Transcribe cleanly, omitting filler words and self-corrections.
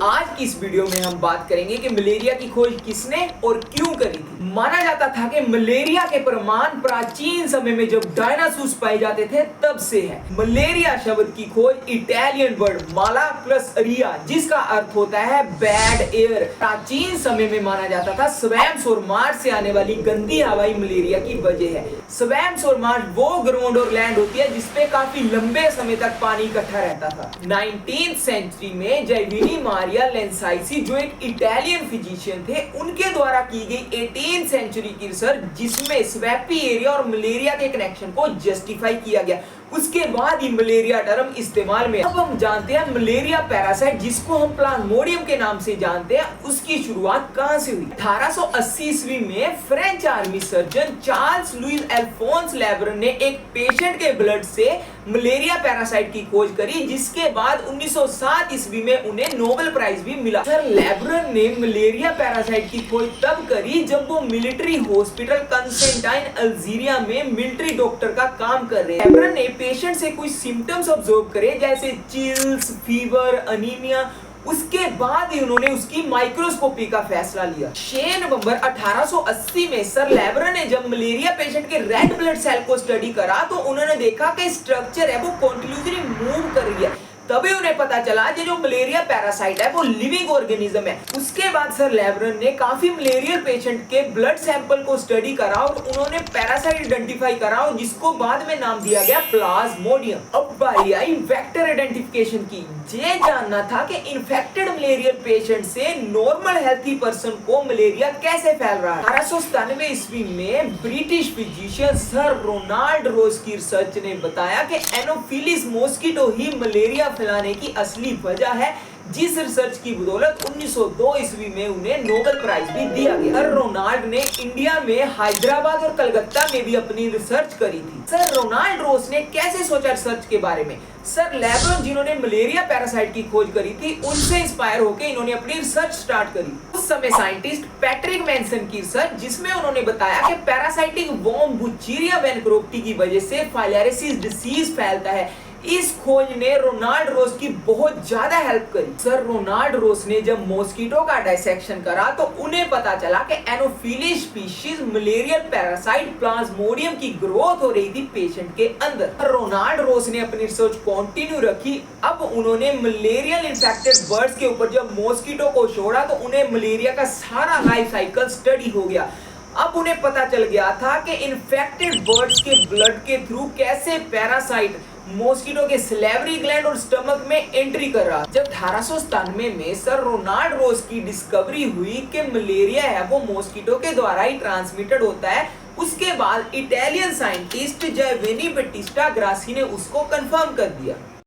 आज की इस वीडियो में हम बात करेंगे कि मलेरिया की खोज किसने और क्यों करी थी। माना जाता था कि मलेरिया के प्रमाण प्राचीन समय में जब डायनासोर पाए जाते थे तब से है। मलेरिया शब्द की खोज इटालियन वर्ड माला प्लस अरिया जिसका अर्थ होता है बैड एयर। प्राचीन समय में माना जाता था स्वयं सौर मार्च से आने वाली गंदी हवाई मलेरिया की वजह है। स्वयं सौर मार्च वो ग्राउंड और लैंड होती है जिसपे काफी लंबे समय तक पानी इकट्ठा रहता था। 19th सेंचुरी में जैविनी मारिया लेंसाइसी जो एक इटालियन फिजिशियन थे उनके द्वारा की गई 18th सेंचुरी की रिसर्च जिसमें स्वैपी एरिया और मलेरिया के कनेक्शन को जस्टिफाई किया गया। उसके बाद ही मलेरिया टर्म इस्तेमाल में। अब हम जानते हैं मलेरिया पैरासाइट जिसको हम प्लाज्मोडियम के नाम से जानते हैं उसकी शुरुआत कहां से हुई। 1880 ईस्वी में French army surgeon Charles Louis Alphonse Lebrun ने एक पेशेंट के ब्लड से मलेरिया पैरासाइट की खोज करी जिसके बाद 1907 ईस्वी में उन्हें नोबेल प्राइज भी मिला। सर लेब्रन ने मलेरिया पैरासाइट की खोज तब करी जब वो मिलिट्री हॉस्पिटल कंस्टेंटाइन अल्जीरिया में मिलिट्री डॉक्टर का काम कर रहे थे। लेब्रन ने पेशेंट से कुछ सिम्टम्स ऑब्जर्व करे जैसे चिल्स, फीवर, अनीमिया। उसके बाद ही उन्होंने उसकी माइक्रोस्कोपी का फैसला लिया। 6 नवंबर 1880 में सर लेब्रन ने जब मलेरिया पेशेंट के रेड ब्लड सेल को स्टडी करा तो उन्होंने देखा कि स्ट्रक्चर है वो कॉन्टिन्यूसली मूव कर रही है। तभी उन्हें पता चला कि जो मलेरिया पैरासाइट है वो लिविंग ऑर्गेनिज्म है। उसके बाद सर लेब्रन ने काफी मलेरियल पेशेंट के ब्लड सैंपल को स्टडी करा और उन्होंने पैरासाइट आइडेंटिफाई करा और जिसको बाद में नाम दिया गया प्लाज्मोडियम। अब बारी आई वेक्टर आइडेंटिफिकेशन की। ये जानना था कि इन्फेक्टेड मलेरियल पेशेंट से नॉर्मल हेल्थी पर्सन को मलेरिया कैसे फैल रहा है। 1897 ईस्वी में ब्रिटिश फिजिशियन सर रोनाल्ड रोज की रिसर्च ने बताया कि एनोफिलिस मॉस्किटो ही मलेरिया फैलाने की असली वजह है, जिस रिसर्च की बदौलत 1902 ईस्वी में उन्हें नोबेल प्राइज भी दिया गया। सर रोनाल्ड ने इंडिया में हैदराबाद और कलकत्ता में भी अपनी रिसर्च करी थी। सर रोनाल्ड रोस ने कैसे सोचा रिसर्च के बारे में। सर लेब्रन जिन्होंने मलेरिया पैरासाइट की खोज करी थी उनसे इंस्पायर होकर इन्होंने अपनी रिसर्च स्टार्ट करी। उस समय साइंटिस्ट पैट्रिक मैनसन की रिसर्च जिसमें उन्होंने बताया कि पैरासाइटिक वॉर्म बुचीरिया वैनक्रोप्टी की वजह से फाइलेरियासिस डिसीज फैलता है। इस खोज ने रोनाल्ड रोस की बहुत ज्यादा हेल्प करी। सर रोनाल्ड रोस ने जब मॉस्किटो का डाइसेक्शन करा तो उन्हें पता चला कि Anopheles species malarial parasite Plasmodium की ग्रोथ हो रही थी पेशेंट के अंदर। रोनाल्ड रोस ने अपनी रिसर्च कंटिन्यू रखी। अब उन्होंने मलेरियल इन्फेक्टेड बर्ड्स के ऊपर जब मॉस्किटो को छोड़ा तो उन्हें मलेरिया का सारा लाइफ साइकिल स्टडी हो गया। अब उन्हें पता चल गया था कि इन्फेक्टेड बर्ड्स के ब्लड के थ्रू कैसे पैरासाइट मॉस्किटो के सलेवरी ग्लैंड और स्टमक में एंट्री कर रहा। जब 1897 में सर रोनाल्ड रोस की डिस्कवरी हुई कि मलेरिया है वो मॉस्किटो के द्वारा ही ट्रांसमिटेड होता है, उसके बाद इटालियन साइंटिस्ट जैविनी बैटिस्टा ग्रासी ने उसको कंफर्म कर दिया।